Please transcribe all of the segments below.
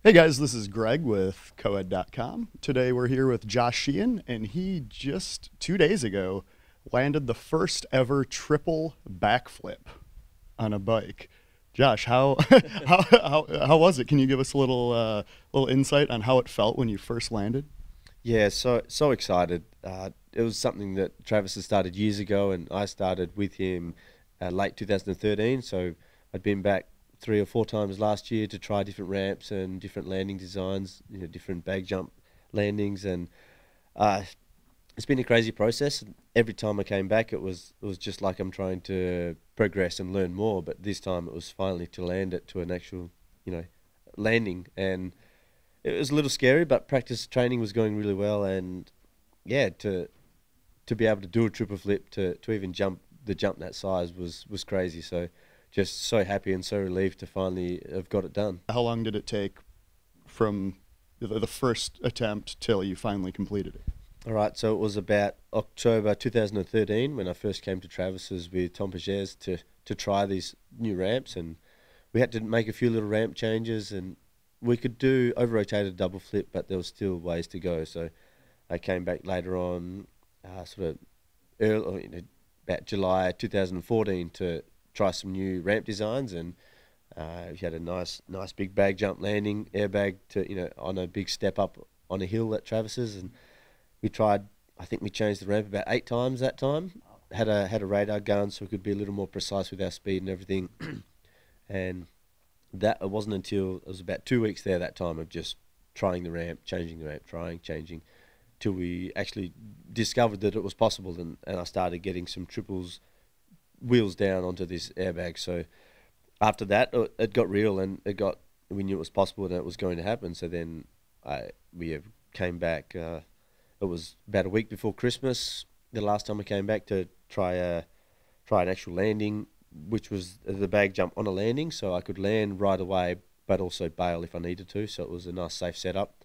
Hey guys, this is Greg with COED.com. Today we're here with Josh Sheehan, and he just 2 days ago landed the first ever triple backflip on a bike. Josh, how how was it? Can you give us a little insight on how it felt when you first landed? Yeah, so excited. It was something that Travis had started years ago, and I started with him late 2013. So I'd been back 3 or 4 times last year to try different ramps and different landing designs, different bag jump landings, and uh, it's been a crazy process. Every time I came back, it was just like I'm trying to progress and learn more. But this time, it was finally to land it to an actual, you know, landing, and it was a little scary, but practice training was going really well, and yeah, to be able to do a triple flip to even jump that size was crazy. So just so happy and so relieved to finally have got it done. How long did it take from the first attempt till you finally completed it? All right, so it was about October 2013 when I first came to Travis's with Tom Pages to try these new ramps, and we had to make a few little ramp changes, and we could do over rotated double flip, but there was still ways to go. So I came back later on, sort of early, about July 2014 to try some new ramp designs, and we had a nice big bag jump landing, airbag to on a big step up on a hill at Travis's, and we tried. I think we changed the ramp about 8 times that time. Had a radar gun so we could be a little more precise with our speed and everything, and that it wasn't until it was about 2 weeks there that time of just trying the ramp, changing the ramp, trying, changing, till we actually discovered that it was possible, and I started getting some triples wheels down onto this airbag. So after that, it got real, and we knew it was possible and it was going to happen. So then we came back. It was about a week before Christmas, the last time I came back to try an actual landing, which was the bag jump on a landing, so I could land right away, but also bail if I needed to. So it was a nice safe setup,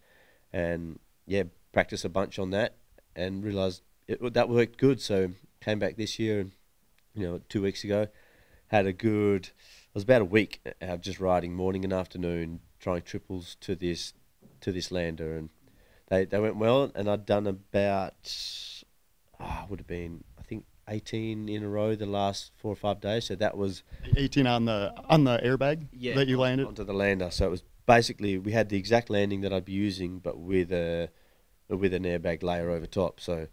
and yeah, practice a bunch on that, and realised that worked good. So came back this year, and 2 weeks ago, had a good. It was about a week of just riding morning and afternoon, trying triples to this lander, and they went well. And I'd done about would have been, I think, 18 in a row the last 4 or 5 days. So that was 18 on the airbag that you landed. onto the lander. So it was basically we had the exact landing that I'd be using, but with an airbag layer over top. So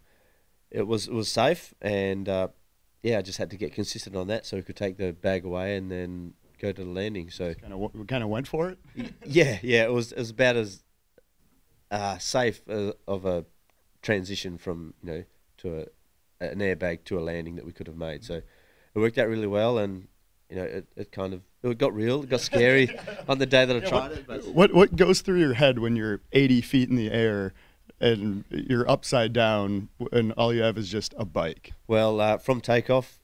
it was safe, and yeah, I just had to get consistent on that so we could take the bag away and then go to the landing. So Kind of went for it. yeah, it was about as safe of a transition from to an airbag to a landing that we could have made. So it worked out really well, and it got real, it got scary on the day that I tried it. But What goes through your head when you're 80 feet in the air and you're upside down and all you have is just a bike? well, from takeoff,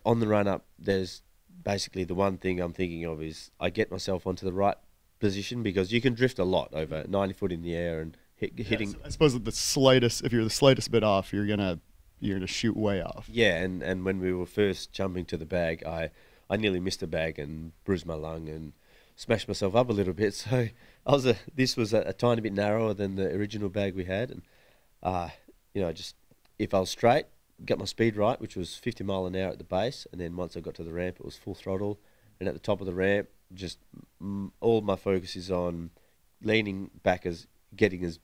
on the run up, there's basically the one thing I'm thinking of is I get myself onto the right position, because you can drift a lot over 90 foot in the air and hitting. I suppose that if you're the slightest bit off, you're gonna shoot way off. Yeah, and when we were first jumping to the bag, I nearly missed a bag and bruised my lung and smashed myself up a little bit. So this was a tiny bit narrower than the original bag we had, and just if I was straight, got my speed right, which was 50 mile an hour at the base, and then once I got to the ramp, it was full throttle, and at the top of the ramp, just all my focus is on leaning back, getting as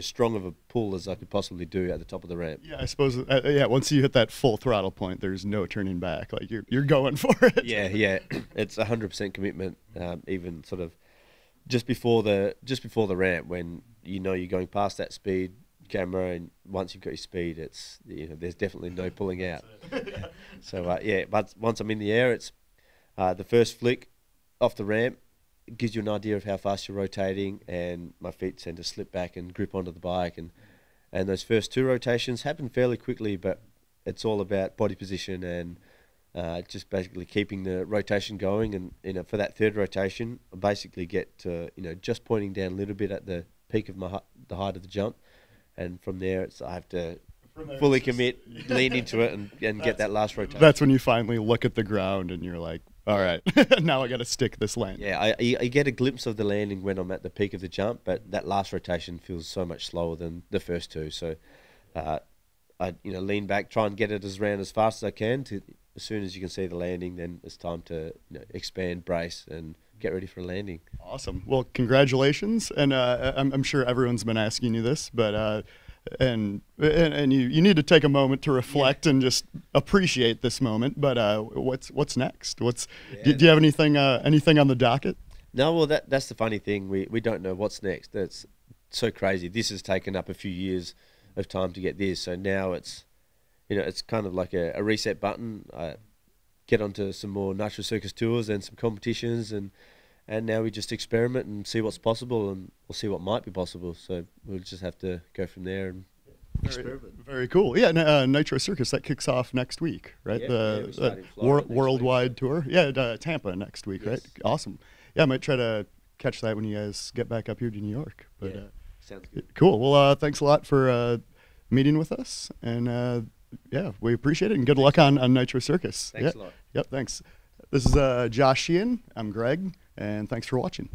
strong of a pull as I could possibly do at the top of the ramp. Yeah, I suppose. Yeah, once you hit that full throttle point, there's no turning back. Like you're going for it. Yeah, it's 100% commitment. Even sort of just before the ramp, when you're going past that speed camera, and once you've got your speed, it's there's definitely no pulling out. So yeah, but once I'm in the air, it's the first flick off the ramp. It gives you an idea of how fast you're rotating, and my feet tend to slip back and grip onto the bike, and those first two rotations happen fairly quickly, but it's all about body position and just basically keeping the rotation going. And for that third rotation, I basically get to just pointing down a little bit at the peak of the height of the jump, and from there I have to fully commit, lean into it, and get that last rotation. That's when you finally look at the ground and you're like, All right. Now I got to stick this landing. Yeah, I get a glimpse of the landing when I'm at the peak of the jump, but that last rotation feels so much slower than the first two. So I lean back, try and get it as round as fast as I can. As soon as you can see the landing, then it's time to expand, brace, and get ready for a landing. Awesome. Well, congratulations, and I'm sure everyone's been asking you this, but and you need to take a moment to reflect and just appreciate this moment. But what's next? Do you have anything on the docket? No, well that's the funny thing. We don't know what's next. That's so crazy. This has taken up a few years of time to get this. So now it's kind of like a reset button. I get onto some more Nitro Circus tours and some competitions, and now we just experiment and see what's possible, and we'll see what might be possible. So we'll just have to go from there and experiment. Very cool. Yeah, Nitro Circus, that kicks off next week, right? The worldwide tour. Yeah, Tampa next week, right? Awesome. Yeah, I might try to catch that when you guys get back up here to New York. But sounds good. Cool. Well, thanks a lot for meeting with us, and we appreciate it, and good luck on Nitro Circus. Thanks a lot. Yep, thanks. This is Josh Sheehan. I'm Greg, and thanks for watching.